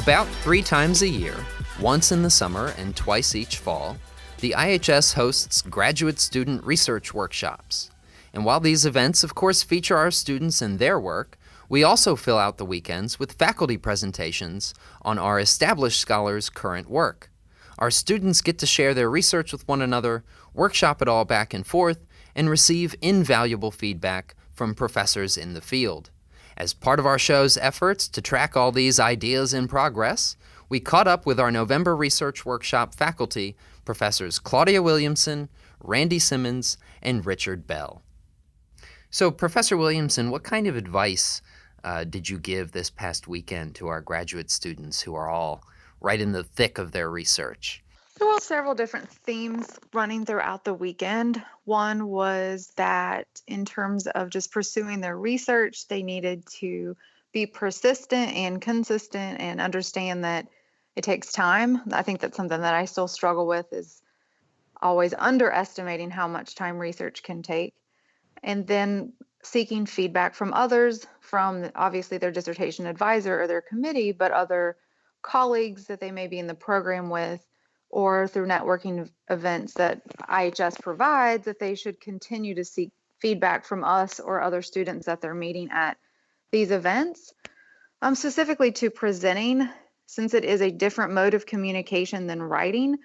About 3 times a year, once in the summer and twice each fall, the IHS hosts graduate student research workshops. And while these events, of course, feature our students and their work, we also fill out the weekends with faculty presentations on our established scholars' current work. Our students get to share their research with one another, workshop it all back and forth, and receive invaluable feedback from professors in the field. As part of our show's efforts to track all these ideas in progress, we caught up with our November research workshop faculty, Professors Claudia Williamson, Randy Simmons, and Richard Bell. So, Professor Williamson, what kind of advice did you give this past weekend to our graduate students who are all right in the thick of their research? There were several different themes running throughout the weekend. One was that in terms of just pursuing their research, they needed to be persistent and consistent and understand that it takes time. I think that's something that I still struggle with, is always underestimating how much time research can take. And then seeking feedback from others, from obviously their dissertation advisor or their committee, but other colleagues that they may be in the program with, or through networking events that IHS provides, that they should continue to seek feedback from us or other students that they're meeting at these events. Specifically to presenting, since it is a different mode of communication than writing,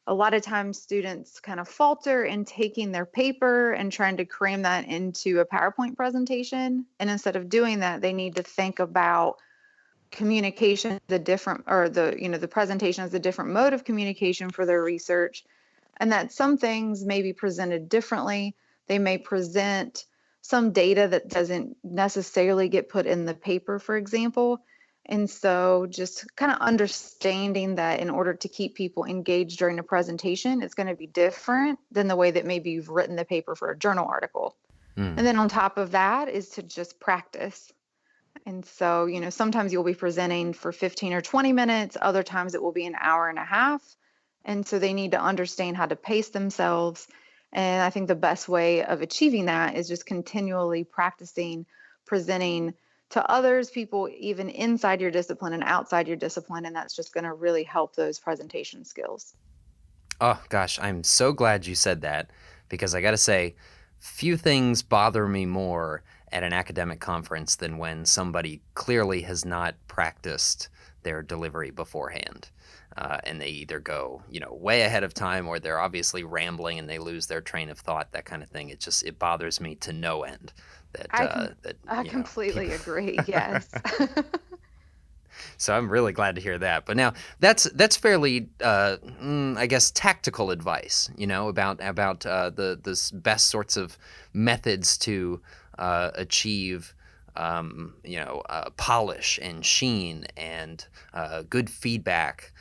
a lot of times students kind of falter in taking their paper and trying to cram that into a PowerPoint presentation. And instead of doing that, they need to think about communication, the presentation as a different mode of communication for their research, and that some things may be presented differently. They may present some data that doesn't necessarily get put in the paper, for example. And so just kind of understanding that in order to keep people engaged during a presentation, it's going to be different than the way that maybe you've written the paper for a journal article. And then on top of that is to just practice. And so, sometimes you'll be presenting for 15 or 20 minutes, other times it will be an hour and a half. And so they need to understand how to pace themselves. And I think the best way of achieving that is just continually practicing presenting to others, people even inside your discipline and outside your discipline. And that's just going to really help those presentation skills. Oh, gosh, I'm so glad you said that, because I got to say, few things bother me more at an academic conference than when somebody clearly has not practiced their delivery beforehand. And they either go, way ahead of time, or they're obviously rambling and they lose their train of thought, that kind of thing. It bothers me to no end. I completely agree, yes. So I'm really glad to hear that. But now that's fairly, I guess, tactical advice, about the best sorts of methods to achieve, polish and sheen and good feedback,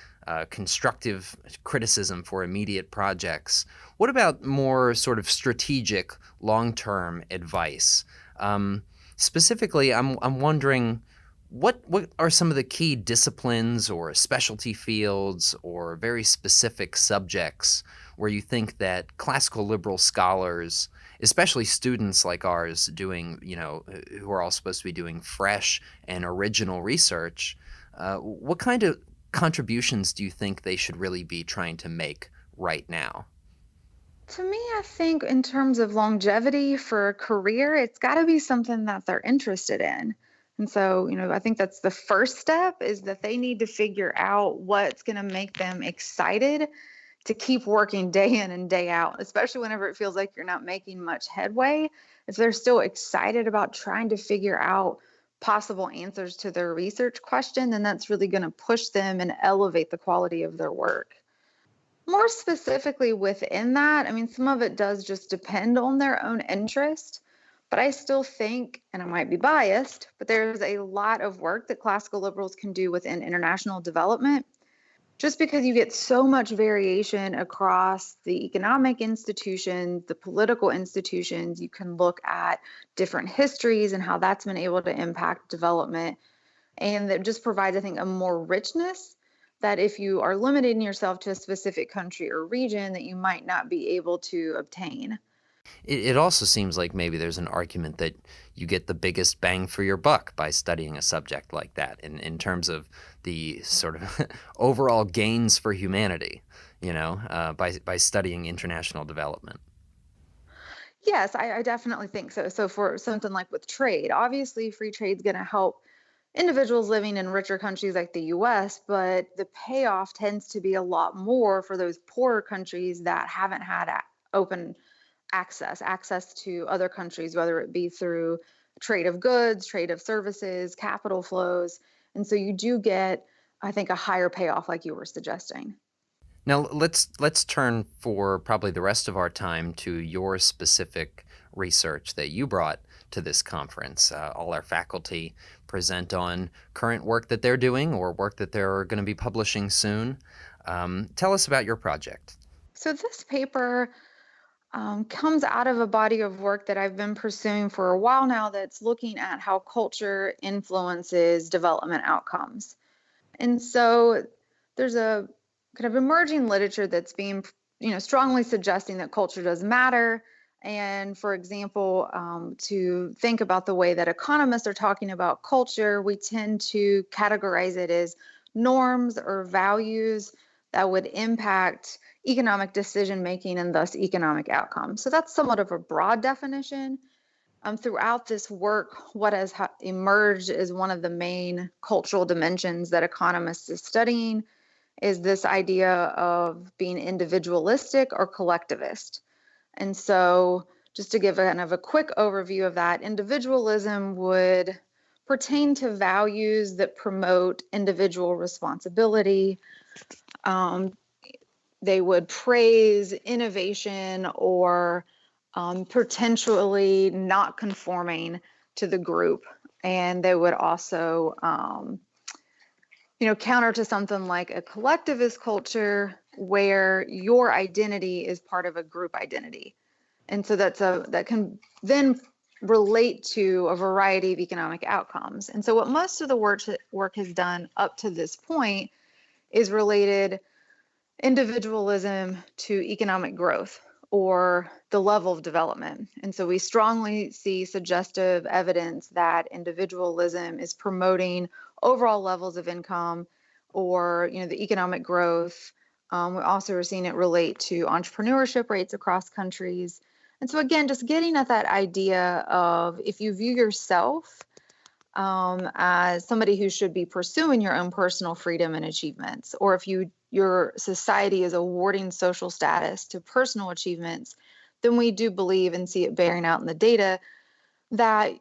constructive criticism for immediate projects. What about more sort of strategic, long-term advice? Specifically, I'm wondering, what are some of the key disciplines or specialty fields or very specific subjects where you think that classical liberal scholars, especially students like ours doing, who are all supposed to be doing fresh and original research, what kind of contributions do you think they should really be trying to make right now? To me, I think in terms of longevity for a career, it's got to be something that they're interested in. And so, I think that's the first step, is that they need to figure out what's going to make them excited to keep working day in and day out, especially whenever it feels like you're not making much headway. If they're still excited about trying to figure out possible answers to their research question, then that's really going to push them and elevate the quality of their work. More specifically within that, some of it does just depend on their own interest. But I still think, and I might be biased, but there's a lot of work that classical liberals can do within international development, just because you get so much variation across the economic institutions, the political institutions. You can look at different histories and how that's been able to impact development. And that just provides, I think, a more richness that if you are limiting yourself to a specific country or region, that you might not be able to obtain. It also seems like maybe there's an argument that you get the biggest bang for your buck by studying a subject like that in terms of the sort of overall gains for humanity, by studying international development. Yes, I definitely think so. So for something like with trade, obviously free trade is going to help individuals living in richer countries like the US, but the payoff tends to be a lot more for those poorer countries that haven't had open access to other countries, whether it be through trade of goods, trade of services, capital flows. And so you do get, I think, a higher payoff like you were suggesting. Now let's turn for probably the rest of our time to your specific research that you brought to this conference. All our faculty present on current work that they're doing or work that they're going to be publishing soon. Tell us about your project. So this paper comes out of a body of work that I've been pursuing for a while now that's looking at how culture influences development outcomes. And so there's a kind of emerging literature that's being, strongly suggesting that culture does matter. And for example, to think about the way that economists are talking about culture, we tend to categorize it as norms or values that would impact economic decision making and thus economic outcomes. So that's somewhat of a broad definition. Throughout this work, what has emerged as one of the main cultural dimensions that economists are studying is this idea of being individualistic or collectivist. And so, just to give kind of a quick overview of that, individualism would pertain to values that promote individual responsibility. They would praise innovation or potentially not conforming to the group. And they would also, counter to something like a collectivist culture where your identity is part of a group identity. And so that can then relate to a variety of economic outcomes. And so what most of the work has done up to this point is related individualism to economic growth or the level of development. And so we strongly see suggestive evidence that individualism is promoting overall levels of income or the economic growth. We also are seeing it relate to entrepreneurship rates across countries. And so again, just getting at that idea of if you view yourself as somebody who should be pursuing your own personal freedom and achievements, or if your society is awarding social status to personal achievements, then we do believe and see it bearing out in the data that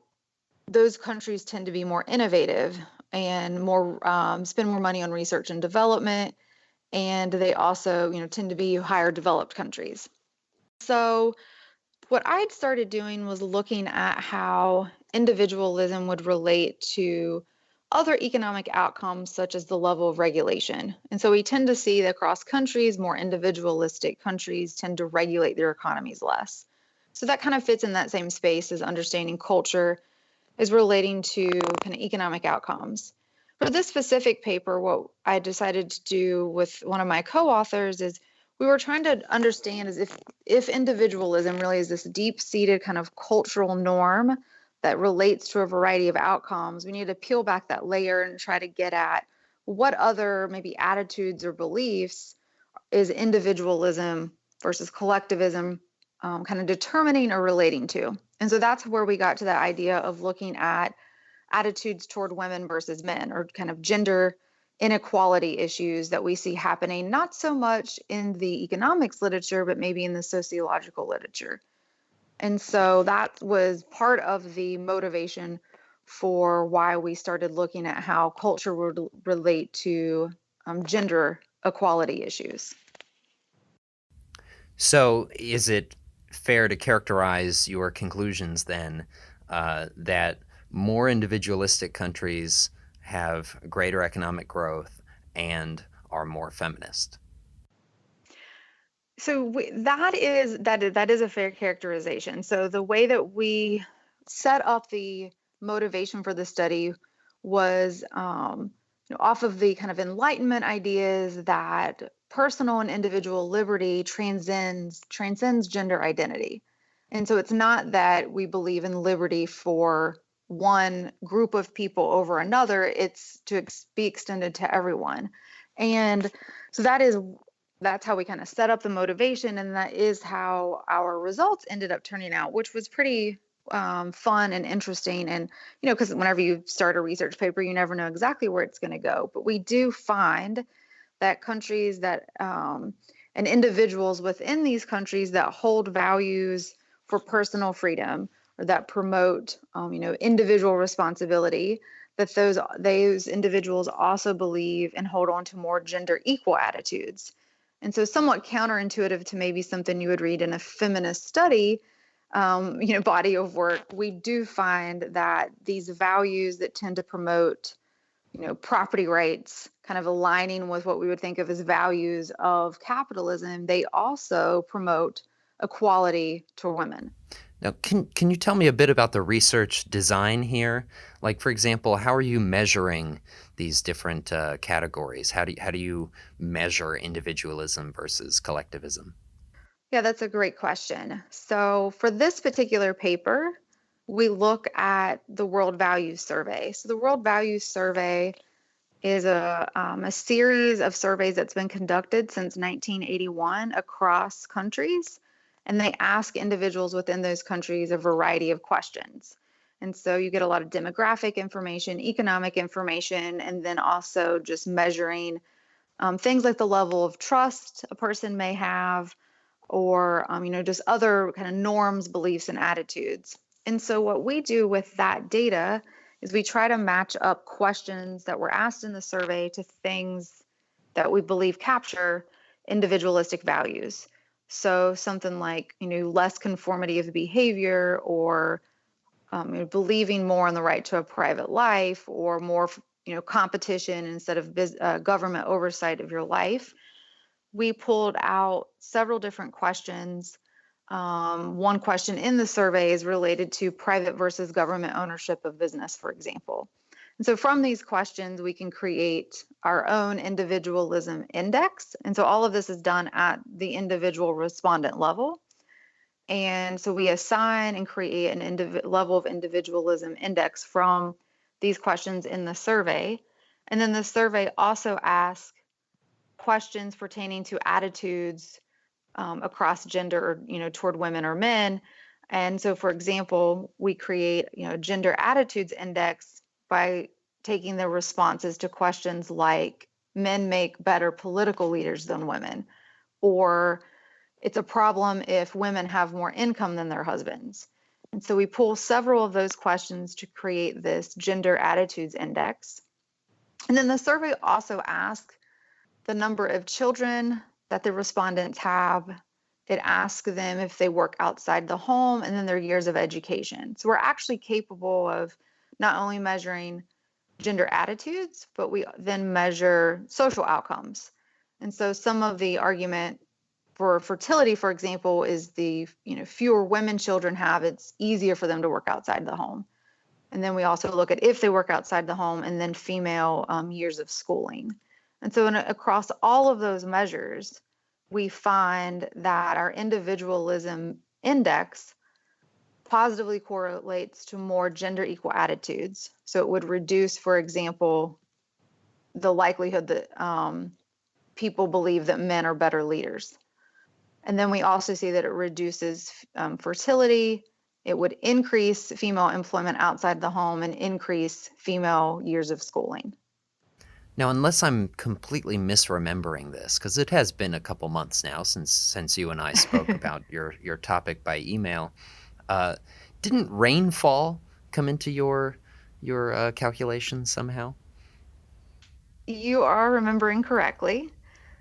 those countries tend to be more innovative and more spend more money on research and development, and they also tend to be higher developed countries. So what I'd started doing was looking at how individualism would relate to other economic outcomes, such as the level of regulation. And so we tend to see that across countries, more individualistic countries tend to regulate their economies less. So that kind of fits in that same space as understanding culture is relating to kind of economic outcomes. For this specific paper, what I decided to do with one of my co-authors is we were trying to understand is if individualism really is this deep-seated kind of cultural norm that relates to a variety of outcomes, we need to peel back that layer and try to get at what other maybe attitudes or beliefs is individualism versus collectivism kind of determining or relating to. And so that's where we got to the idea of looking at attitudes toward women versus men, or kind of gender inequality issues that we see happening, not so much in the economics literature, but maybe in the sociological literature. And so that was part of the motivation for why we started looking at how culture would relate to gender equality issues. So, is it fair to characterize your conclusions then that more individualistic countries have greater economic growth and are more feminist? So that is a fair characterization. So the way that we set up the motivation for the study was off of the kind of Enlightenment ideas that personal and individual liberty transcends gender identity. And so it's not that we believe in liberty for one group of people over another, it's to be extended to everyone. And so that's how we kind of set up the motivation, and that is how our results ended up turning out, which was pretty fun and interesting. And because whenever you start a research paper, you never know exactly where it's going to go, but we do find that countries that and individuals within these countries that hold values for personal freedom or that promote individual responsibility, that those individuals also believe and hold on to more gender equal attitudes. And so somewhat counterintuitive to maybe something you would read in a feminist study, body of work, we do find that these values that tend to promote property rights, kind of aligning with what we would think of as values of capitalism, they also promote equality to women. Now, can you tell me a bit about the research design here? Like, for example, how are you measuring these different categories? How do you measure individualism versus collectivism? Yeah, that's a great question. So for this particular paper, we look at the World Values Survey. So the World Values Survey is a series of surveys that's been conducted since 1981 across countries, and they ask individuals within those countries a variety of questions. And so you get a lot of demographic information, economic information, and then also just measuring things like the level of trust a person may have, or just other kind of norms, beliefs, and attitudes. And so what we do with that data is we try to match up questions that were asked in the survey to things that we believe capture individualistic values. So something like less conformity of behavior, or believing more in the right to a private life, or more competition instead of government oversight of your life. We pulled out several different questions. One question in the survey is related to private versus government ownership of business, for example. And so from these questions, we can create our own individualism index. And so all of this is done at the individual respondent level. And so we assign and create an level of individualism index from these questions in the survey. And then the survey also asks questions pertaining to attitudes across gender, or toward women or men. And so, for example, we create a gender attitudes index by taking the responses to questions like men make better political leaders than women, or it's a problem if women have more income than their husbands. And so we pull several of those questions to create this gender attitudes index. And then the survey also asks the number of children that the respondents have. It asks them if they work outside the home, and then their years of education. So we're actually capable of not only measuring gender attitudes, but we then measure social outcomes. And so some of the argument for fertility, for example, is the fewer women children have, it's easier for them to work outside the home. And then we also look at if they work outside the home, and then female years of schooling. And so across all of those measures, we find that our individualism index positively correlates to more gender equal attitudes. So it would reduce, for example, the likelihood that people believe that men are better leaders. And then we also see that it reduces fertility. It would increase female employment outside the home and increase female years of schooling. Now, unless I'm completely misremembering this, because it has been a couple months now since you and I spoke about your topic by email, didn't rainfall come into your calculations somehow? You are remembering correctly.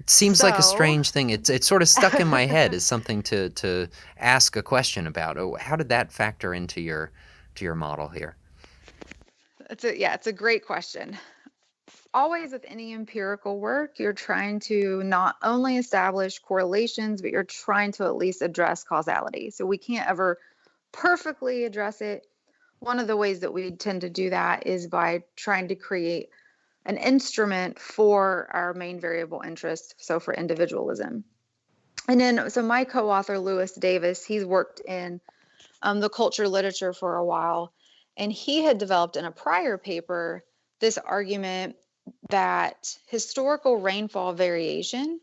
It seems like a So, strange thing. It's sort of stuck in my head as something to ask a question about. Oh, how did that factor into your model here? it's a great question. Always with any empirical work, you're trying to not only establish correlations, but you're trying to at least address causality. So we can't ever perfectly address it. One of the ways that we tend to do that is by trying to create an instrument for our main variable interest, so for individualism. And then, so my co-author, Lewis Davis, he's worked in the culture literature for a while. And he had developed in a prior paper this argument that historical rainfall variation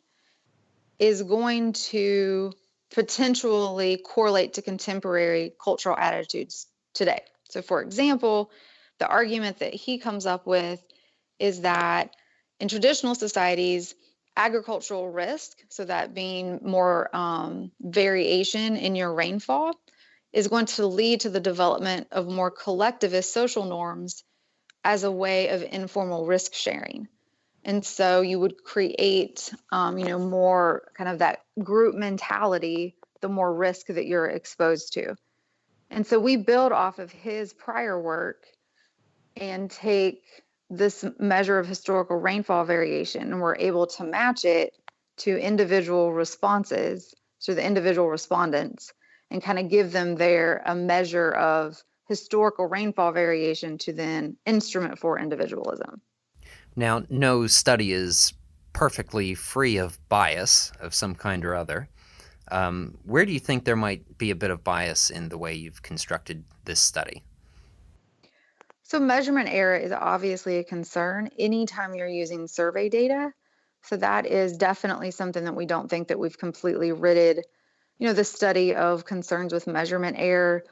is going to potentially correlate to contemporary cultural attitudes today. So, for example, the argument that he comes up with is that in traditional societies, agricultural risk, so that being more variation in your rainfall, is going to lead to the development of more collectivist social norms as a way of informal risk sharing. And so you would create, more kind of that group mentality, the more risk that you're exposed to. And so we build off of his prior work and take this measure of historical rainfall variation, and we're able to match it to individual responses, so the individual respondents, and kind of give them a measure of historical rainfall variation to then instrument for individualism. Now, no study is perfectly free of bias of some kind or other. Where do you think there might be a bit of bias in the way you've constructed this study? So measurement error is obviously a concern anytime you're using survey data. So that is definitely something that we don't think that we've completely ridded, the study of concerns with measurement error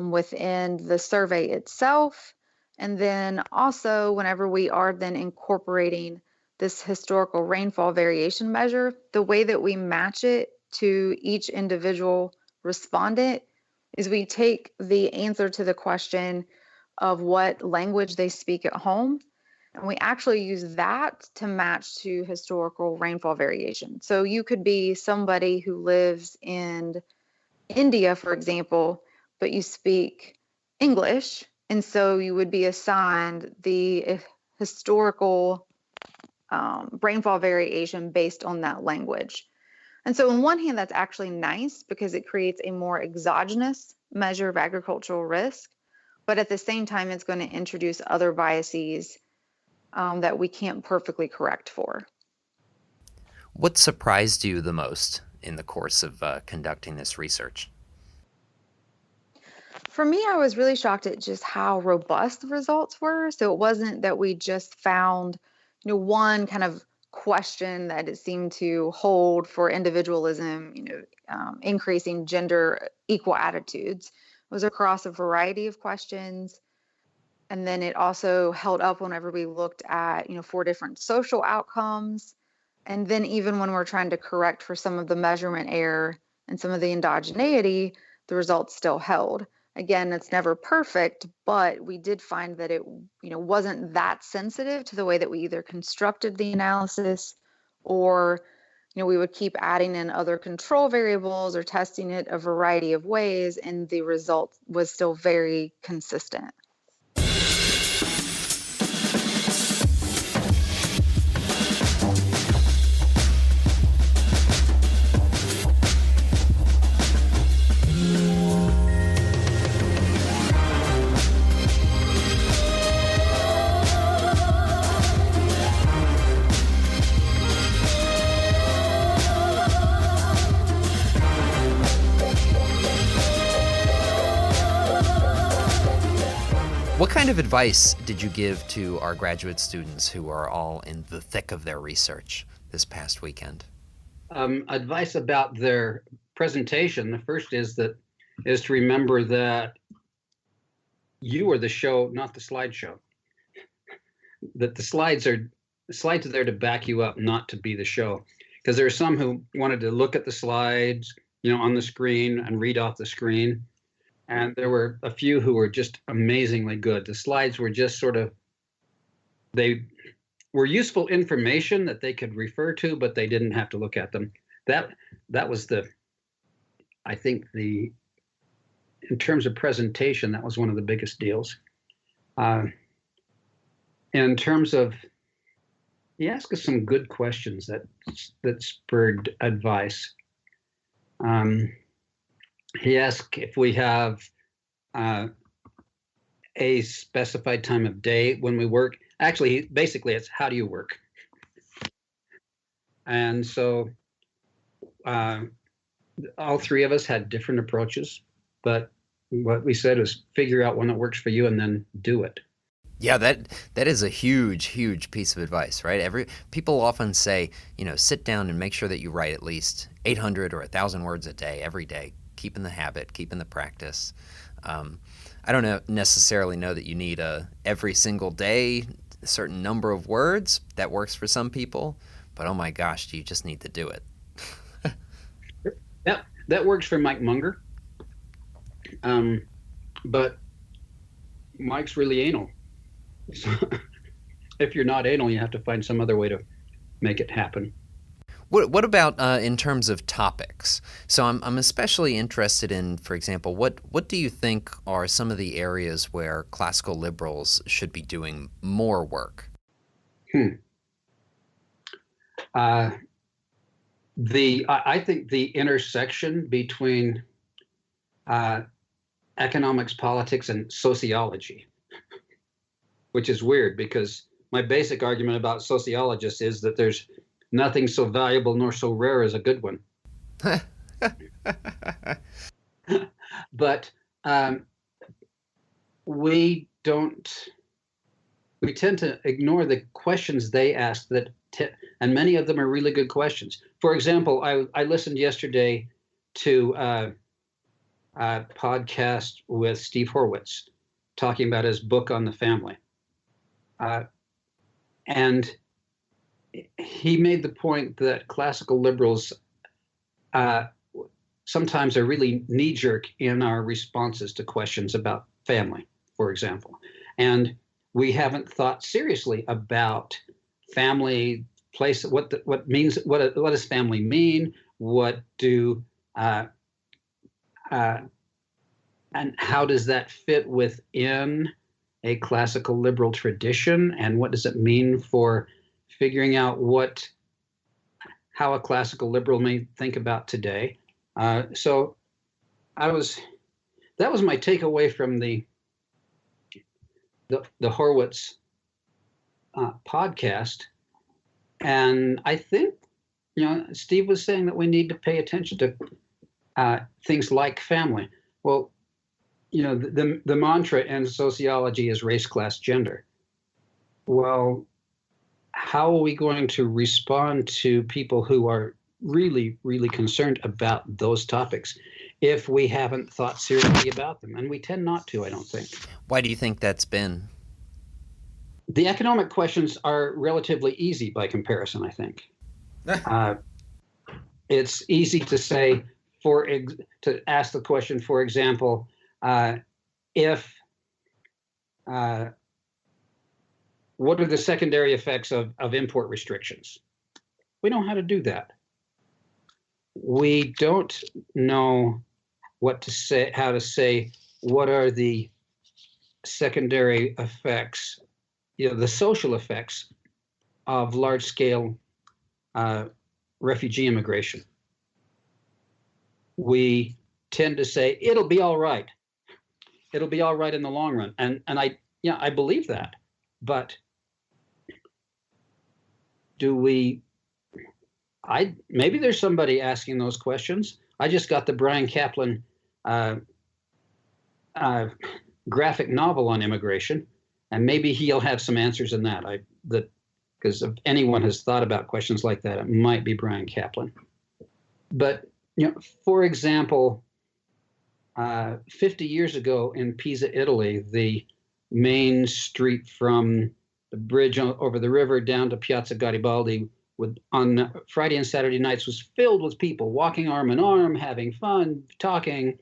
within the survey itself. And then also whenever we are then incorporating this historical rainfall variation measure, the way that we match it to each individual respondent is we take the answer to the question of what language they speak at home, and we actually use that to match to historical rainfall variation. So you could be somebody who lives in India, for example, but you speak English, and so you would be assigned the historical rainfall variation based on that language. And so on one hand, that's actually nice because it creates a more exogenous measure of agricultural risk, but at the same time, it's going to introduce other biases that we can't perfectly correct for. What surprised you the most in the course of conducting this research? For me, I was really shocked at just how robust the results were. So it wasn't that we just found, one kind of question that it seemed to hold for individualism, increasing gender equal attitudes. It was across a variety of questions. And then it also held up whenever we looked at, 4 different social outcomes. And then even when we're trying to correct for some of the measurement error and some of the endogeneity, the results still held. Again, it's never perfect, but we did find that it, wasn't that sensitive to the way that we either constructed the analysis or, we would keep adding in other control variables or testing it a variety of ways, and the result was still very consistent. What kind of advice did you give to our graduate students who are all in the thick of their research this past weekend? Advice about their presentation. The first is to remember that you are the show, not the slideshow. That the slides are there to back you up, not to be the show. Because there are some who wanted to look at the slides, on the screen and read off the screen. And there were a few who were just amazingly good. The slides were just they were useful information that they could refer to, but they didn't have to look at them. That was I think in terms of presentation, that was one of the biggest deals. In terms of, he asked us some good questions that spurred advice. He asked if we have a specified time of day when we work. Actually, basically, it's how do you work? And so all 3 of us had different approaches, but what we said is figure out one that works for you and then do it. Yeah, that is a huge piece of advice, right? People often say, sit down and make sure that you write at least 800 or 1,000 words a day every day, keeping the habit, keeping the practice. I don't necessarily know that you need every single day a certain number of words. That works for some people, but oh my gosh, do you just need to do it? That works for Mike Munger, but Mike's really anal. So if you're not anal, you have to find some other way to make it happen. What about in terms of topics? So I'm especially interested in, for example, what do you think are some of the areas where classical liberals should be doing more work? I think the intersection between economics, politics, and sociology, which is weird because my basic argument about sociologists is that there's nothing so valuable nor so rare as a good one. But we tend to ignore the questions they ask and many of them are really good questions. For example, I listened yesterday to a podcast with Steve Horwitz talking about his book on the family. And he made the point that classical liberals sometimes are really knee-jerk in our responses to questions about family, for example. And we haven't thought seriously about family, place, what does family mean? And how does that fit within a classical liberal tradition? And what does it mean for figuring out how a classical liberal may think about today? So that was my takeaway from the Horwitz podcast. And I think, Steve was saying that we need to pay attention to things like family. Well, the mantra in sociology is race, class, gender. Well, how are we going to respond to people who are really, really concerned about those topics if we haven't thought seriously about them? And we tend not to, I don't think. Why do you think that's been? The economic questions are relatively easy by comparison, I think. It's easy to say, to ask the question, for example, what are the secondary effects of import restrictions? We know how to do that. We don't know how to say what are the secondary effects, the social effects of large-scale refugee immigration. We tend to say it'll be all right. It'll be all right in the long run, and I believe that. But maybe there's somebody asking those questions. I just got the Brian Kaplan graphic novel on immigration, and maybe he'll have some answers in that. Because if anyone has thought about questions like that, it might be Brian Kaplan. But for example, 50 years ago in Pisa, Italy, the main street from the bridge over the river down to Piazza Garibaldi on Friday and Saturday nights was filled with people walking arm in arm, having fun, talking.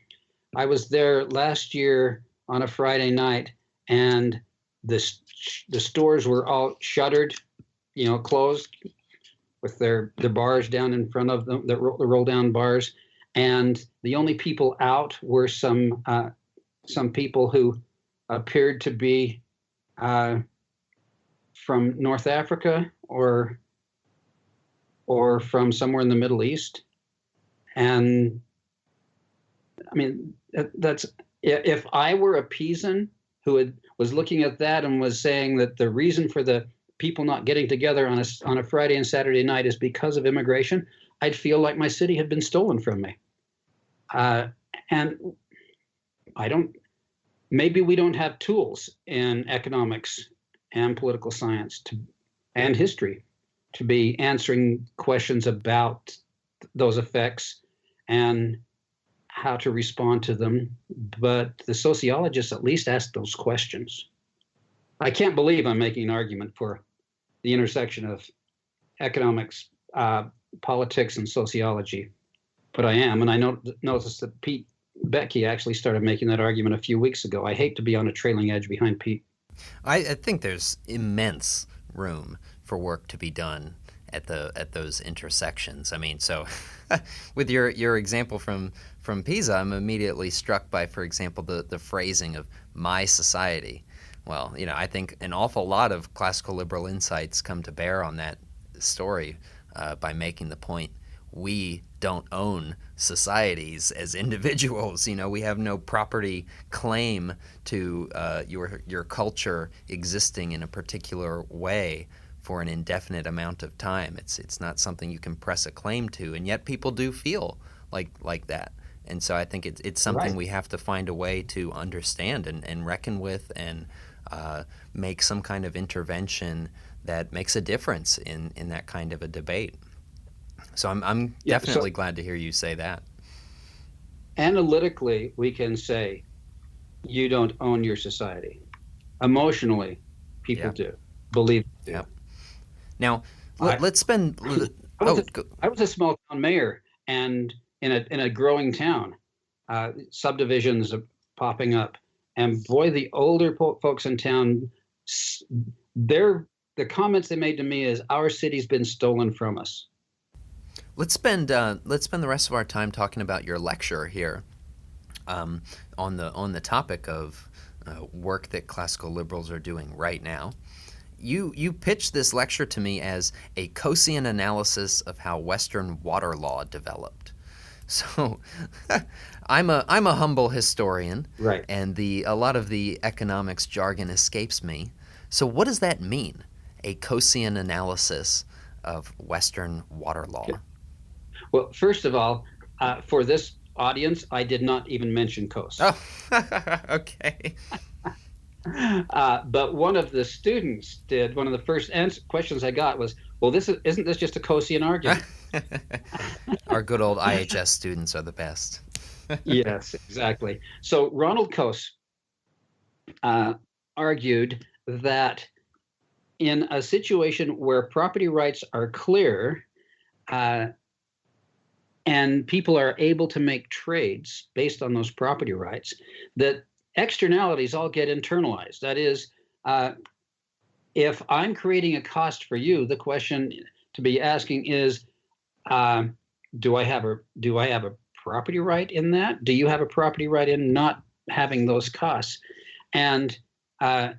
I was there last year on a Friday night, and the stores were all shuttered, closed, with their bars down in front of them, the roll down bars, and the only people out were some people who appeared to be from North Africa or from somewhere in the Middle East. And I mean, if I were a Pisan who was looking at that and was saying that the reason for the people not getting together on a Friday and Saturday night is because of immigration, I'd feel like my city had been stolen from me. And maybe we don't have tools in economics and political science and history to be answering questions about those effects and how to respond to them. But the sociologists at least ask those questions. I can't believe I'm making an argument for the intersection of economics, politics, and sociology, but I am. And I noticed that Pete Becky actually started making that argument a few weeks ago. I hate to be on a trailing edge behind Pete. I think there's immense room for work to be done at those intersections. I mean, so with your example from Pisa, I'm immediately struck by, for example, the phrasing of my society. Well, I think an awful lot of classical liberal insights come to bear on that story by making the point, we don't own societies as individuals. We have no property claim to your culture existing in a particular way for an indefinite amount of time. It's not something you can press a claim to, and yet people do feel like that. And so I think it's something we have to find a way to understand and reckon with, and make some kind of intervention that makes a difference in that kind of a debate. So I'm definitely glad to hear you say that. Analytically, we can say you don't own your society. Emotionally, people do. Believe they do. Yep. Now, let's spend. I was a small town mayor, and in a growing town, subdivisions are popping up, and boy, the older folks in town, the comments they made to me is, "Our city's been stolen from us." Let's spend the rest of our time talking about your lecture here, on the topic of work that classical liberals are doing right now. You pitched this lecture to me as a Coasean analysis of how Western water law developed. So I'm a humble historian, right? And a lot of the economics jargon escapes me. So what does that mean? A Coasean analysis of Western water law. Okay. Well, first of all, for this audience, I did not even mention Coase. Oh, okay. But one of the students did. One of the first questions I got was, "Well, isn't this just a Coasean argument?" Our good old IHS students are the best. Yes, exactly. So Ronald Coase argued that in a situation where property rights are clear, and people are able to make trades based on those property rights, that externalities all get internalized. That is, if I'm creating a cost for you, the question to be asking is, do I have a property right in that? Do you have a property right in not having those costs? And the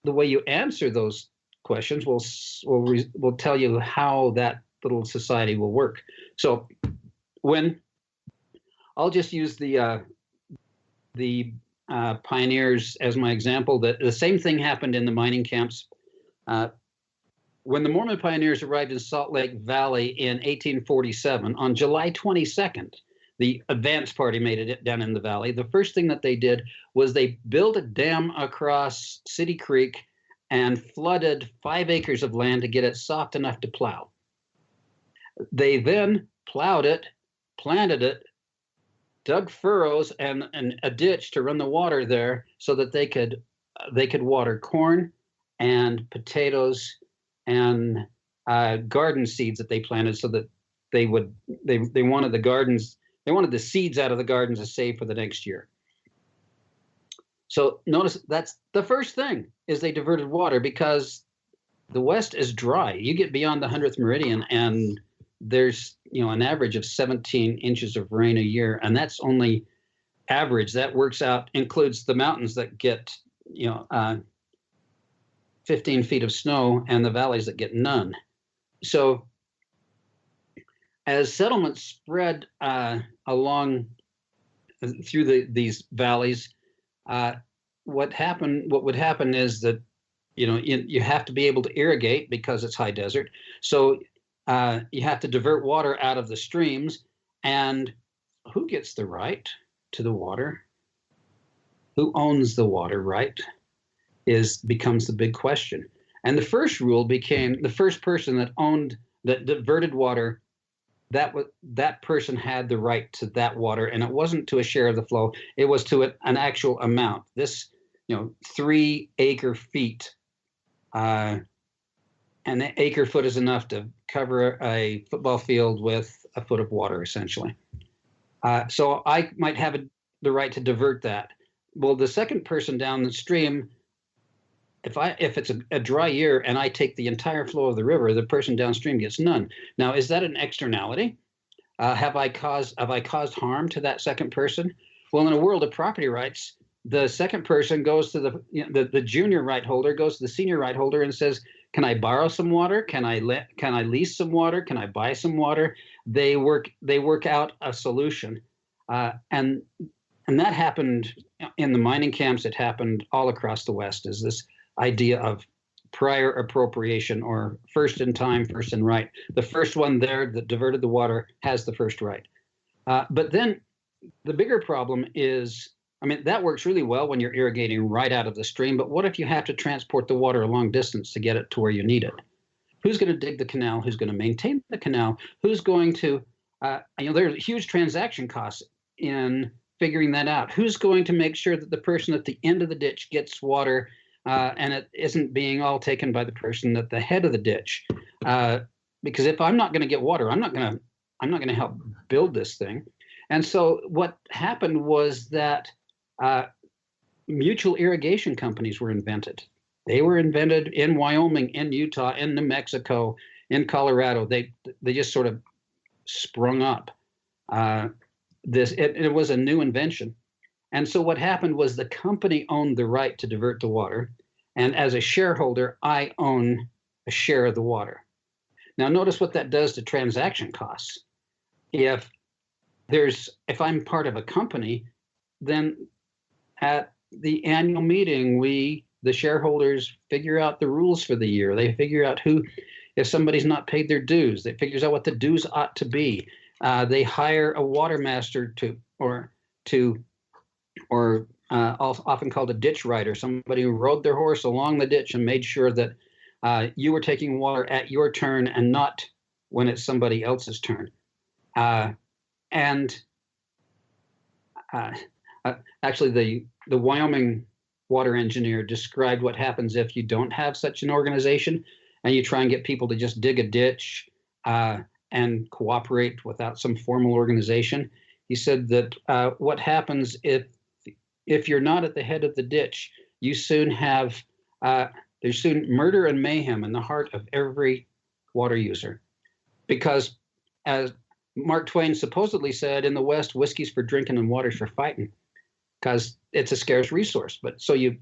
way you answer those questions will tell you how that little society will work. So when I'll just use the pioneers as my example, that the same thing happened in the mining camps. When the Mormon pioneers arrived in Salt Lake Valley in 1847, on July 22nd, the advance party made it down in the valley. The first thing that they did was they built a dam across City Creek and flooded 5 acres of land to get it soft enough to plow. They then plowed it, planted it, dug furrows and a ditch to run the water there so that they could water corn and potatoes and garden seeds that they planted, so that they wanted the seeds out of the gardens to save for the next year. So notice that's the first thing, is they diverted water, because the West is dry. You get beyond the 100th meridian and there's an average of 17 inches of rain a year, and that's only average. That works out, includes the mountains that get 15 feet of snow and the valleys that get none. So as settlements spread along through these valleys, what would happen is that you have to be able to irrigate because it's high desert. So you have to divert water out of the streams, and who gets the right to the water? who owns the water right becomes the big question. And the first rule became the first person that diverted water, that person had the right to that water, and it wasn't to a share of the flow, it was to an actual amount. This, 3 acre feet, an acre foot is enough to cover a football field with a foot of water, essentially. So I might have the right to divert that. Well, the second person down the stream, if it's a dry year and I take the entire flow of the river, the person downstream gets none. Now, is that an externality? Have I caused harm to that second person? Well, in a world of property rights, the second person goes to the junior right holder, goes to the senior right holder and says, "Can I borrow some water? Can I lease some water? Can I buy some water?" They work out a solution, and that happened in the mining camps. It happened all across the West. Is this idea of prior appropriation, or first in time, first in right? The first one there that diverted the water has the first right. But then the bigger problem is, that works really well when you're irrigating right out of the stream, but what if you have to transport the water a long distance to get it to where you need it? Who's going to dig the canal? Who's going to maintain the canal? Who's going to, there's huge transaction costs in figuring that out. Who's going to make sure that the person at the end of the ditch gets water and it isn't being all taken by the person at the head of the ditch? Because if I'm not going to get water, I'm not going to help build this thing. And so what happened was that mutual irrigation companies were invented. They were invented in Wyoming, in Utah, in New Mexico, in Colorado. They just sort of sprung up. It was a new invention. And so what happened was the company owned the right to divert the water. And as a shareholder, I own a share of the water. Now, notice what that does to transaction costs. If I'm part of a company, then at the annual meeting, the shareholders figure out the rules for the year. They figure out if somebody's not paid their dues, they figures out what the dues ought to be. They hire a water master or often called a ditch rider, somebody who rode their horse along the ditch and made sure that you were taking water at your turn and not when it's somebody else's turn. Actually, the Wyoming water engineer described what happens if you don't have such an organization and you try and get people to just dig a ditch and cooperate without some formal organization. He said that what happens if you're not at the head of the ditch, you soon have there's soon murder and mayhem in the heart of every water user, because as Mark Twain supposedly said, in the West, whiskey's for drinking and water's for fighting, because it's a scarce resource. But so you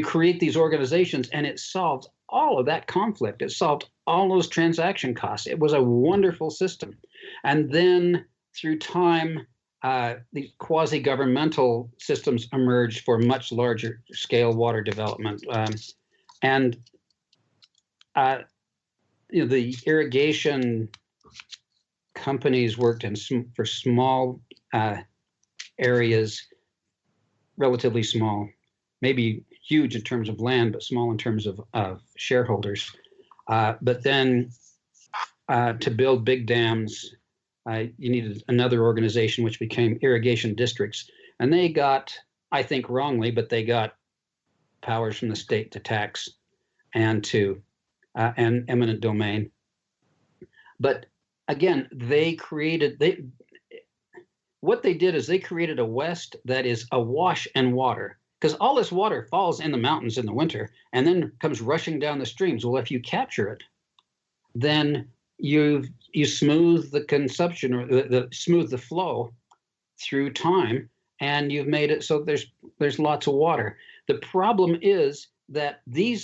create these organizations, and it solves all of that conflict. It solved all those transaction costs. It was a wonderful system. And then through time, the quasi-governmental systems emerged for much larger scale water development. The irrigation companies worked for small areas, relatively small, maybe huge in terms of land, but small in terms of shareholders. But then to build big dams, you needed another organization, which became irrigation districts. And they got, I think wrongly, but they got powers from the state to tax and to and eminent domain. But again, what they did is they created a West that is awash in water, because all this water falls in the mountains in the winter and then comes rushing down the streams. Well, if you capture it, then you smooth the consumption, or smooth the flow through time, and you've made it so there's lots of water. The problem is that the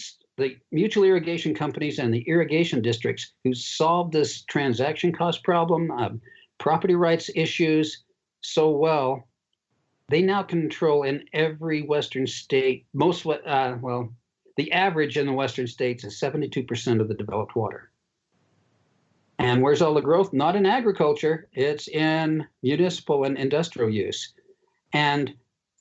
mutual irrigation companies and the irrigation districts who solved this transaction cost problem, property rights issues so well, they now control in every Western state, the average in the Western states is 72% of the developed water. And where's all the growth? Not in agriculture, it's in municipal and industrial use. And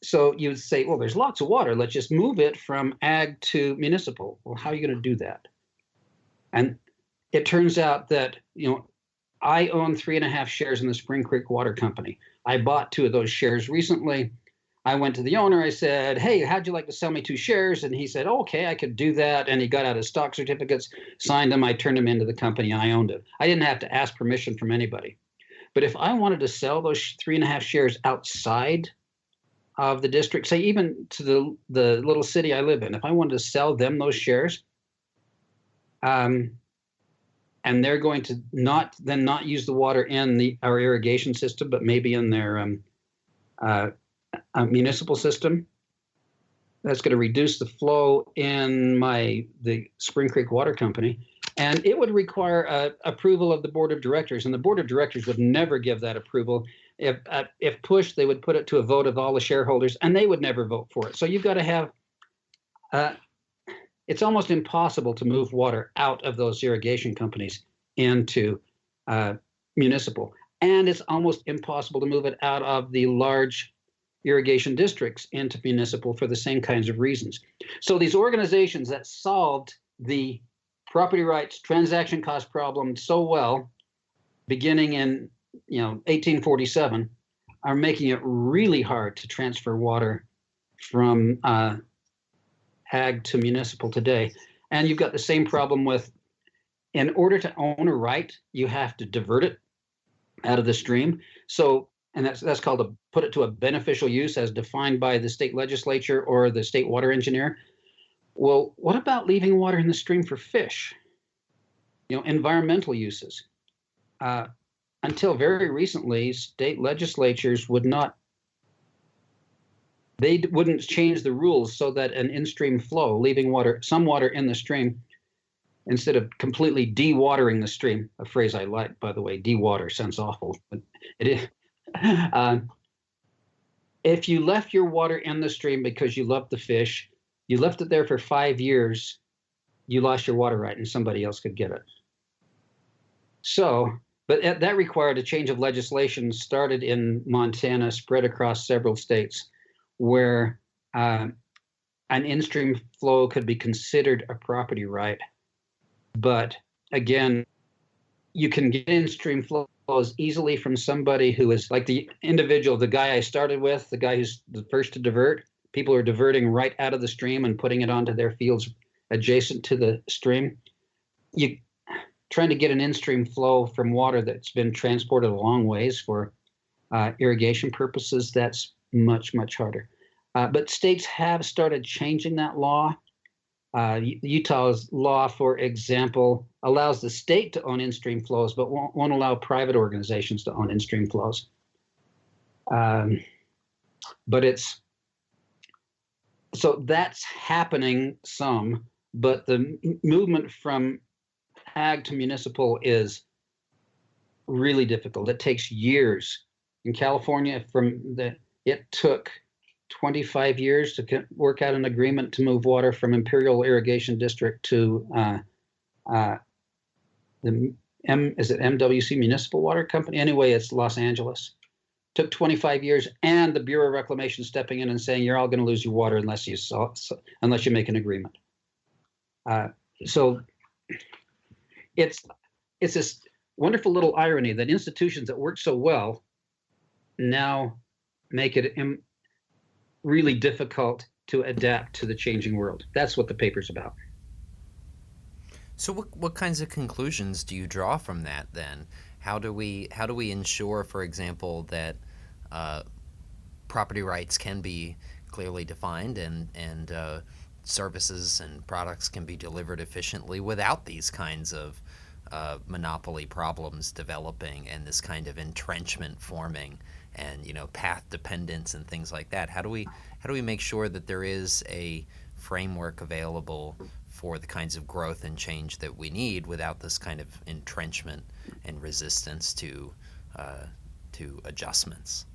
So you would say, well, there's lots of water. Let's just move it from ag to municipal. Well, how are you going to do that? And it turns out that, I own 3.5 shares in the Spring Creek Water Company. I bought 2 of those shares recently. I went to the owner. I said, hey, how'd you like to sell me 2 shares? And he said, oh, okay, I could do that. And he got out his stock certificates, signed them. I turned them into the company. I owned it. I didn't have to ask permission from anybody. But if I wanted to sell those 3.5 shares outside of the district, say even to the little city I live in, if I wanted to sell them those shares, and they're going to not use the water in our irrigation system, but maybe in their municipal system, that's going to reduce the flow in the Spring Creek Water Company. And it would require approval of the board of directors, and the board of directors would never give that approval. If pushed, they would put it to a vote of all the shareholders, and they would never vote for it. So you've got to have, it's almost impossible to move water out of those irrigation companies into municipal. And it's almost impossible to move it out of the large irrigation districts into municipal for the same kinds of reasons. So these organizations that solved the property rights transaction cost problem so well, beginning in 1847, are making it really hard to transfer water from ag to municipal today. And you've got the same problem with, in order to own a right, you have to divert it out of the stream. So, and that's called put it to a beneficial use as defined by the state legislature or the state water engineer. Well, what about leaving water in the stream for fish? Environmental uses. Until very recently, state legislatures wouldn't change the rules so that an in-stream flow, leaving some water in the stream, instead of completely de-watering the stream, a phrase I like, by the way. De-water sounds awful, but it is. If you left your water in the stream because you loved the fish, you left it there for 5 years, you lost your water right and somebody else could get it. So, but that required a change of legislation, started in Montana, spread across several states, where an in-stream flow could be considered a property right. But again, you can get in-stream flows easily from somebody who is like the individual, the guy I started with, the guy who's the first to divert. People are diverting right out of the stream and putting it onto their fields adjacent to the stream. You trying to get an in-stream flow from water that's been transported a long ways for irrigation purposes, that's much, much harder. But states have started changing that law. Utah's law, for example, allows the state to own in-stream flows, but won't allow private organizations to own in-stream flows. But so that's happening some, but the movement from ag to municipal is really difficult. It takes years. In California, it took 25 years to work out an agreement to move water from Imperial Irrigation District to is it MWC Municipal Water Company? Anyway, it's Los Angeles. Took 25 years, and the Bureau of Reclamation stepping in and saying you're all going to lose your water unless you make an agreement. So it's this wonderful little irony that institutions that work so well now make it really difficult to adapt to the changing world. That's what the paper's about. So what kinds of conclusions do you draw from that then? How do we ensure, for example, that property rights can be clearly defined and services and products can be delivered efficiently without these kinds of monopoly problems developing and this kind of entrenchment forming and path dependence and things like that? How do we make sure that there is a framework available for the kinds of growth and change that we need without this kind of entrenchment and resistance to adjustments?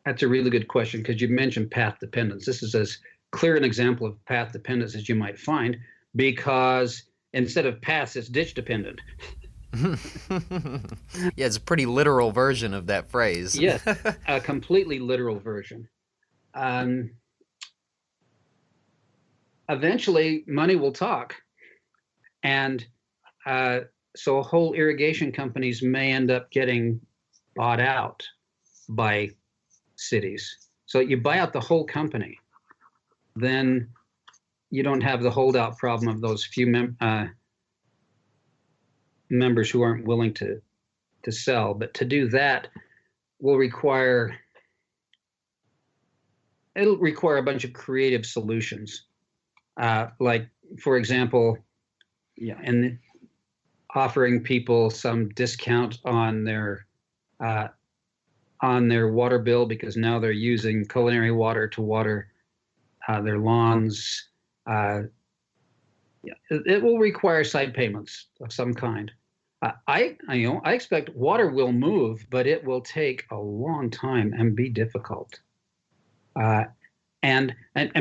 That's a really good question, because you mentioned path dependence. This is as clear an example of path dependence as you might find, because instead of paths, it's ditch dependent. Yeah, it's a pretty literal version of that phrase. Yes, a completely literal version. eventually money will talk. And so whole irrigation companies may end up getting bought out by cities. So you buy out the whole company, then you don't have the holdout problem of those few members who aren't willing to sell. But to do that will require a bunch of creative solutions. Like, for example, and offering people some discount on their water bill, because now they're using culinary water to water their lawns. It will require side payments of some kind. I expect water will move, but it will take a long time and be difficult. And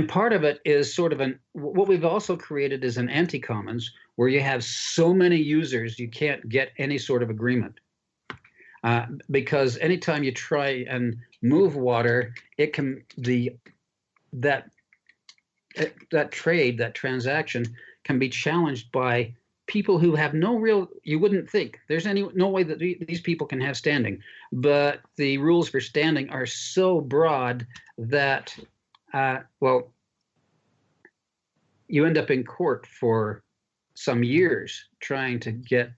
part of it is sort of what we've also created is an anti-commons, where you have so many users you can't get any sort of agreement. Because anytime you try and move water, it can that transaction can be challenged by people who have you wouldn't think there's no way that these people can have standing, but the rules for standing are so broad that, you end up in court for some years trying to get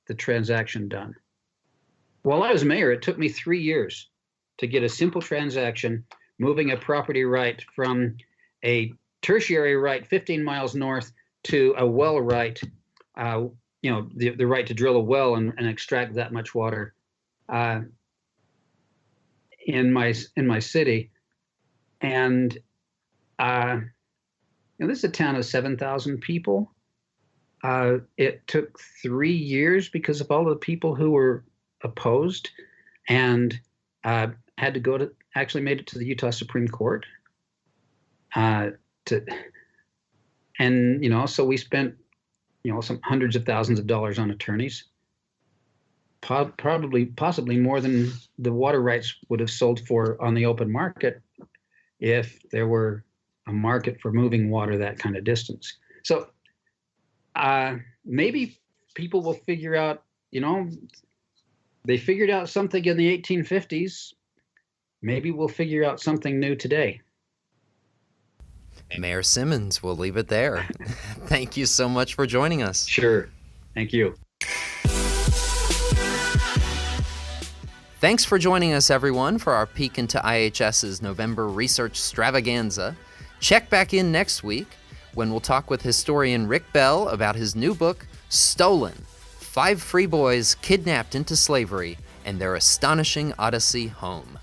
the transaction done. While I was mayor, it took me 3 years to get a simple transaction moving a property right from a tertiary right 15 miles north to a well right, the right to drill a well and extract that much water in my city. And this is a town of 7,000 people. It took 3 years because of all the people who were opposed, and had to made it to the Utah Supreme Court. So we spent, some hundreds of thousands of dollars on attorneys, possibly more than the water rights would have sold for on the open market if there were a market for moving water that kind of distance. So maybe people will figure out, they figured out something in the 1850s. Maybe we'll figure out something new today. Mayor Simmons, we'll leave it there. Thank you so much for joining us. Sure. Thank you. Thanks for joining us, everyone, for our peek into IHS's November Research-stravaganza. Check back in next week when we'll talk with historian Rick Bell about his new book, Stolen: 5 Free Boys Kidnapped into Slavery and Their Astonishing Odyssey Home.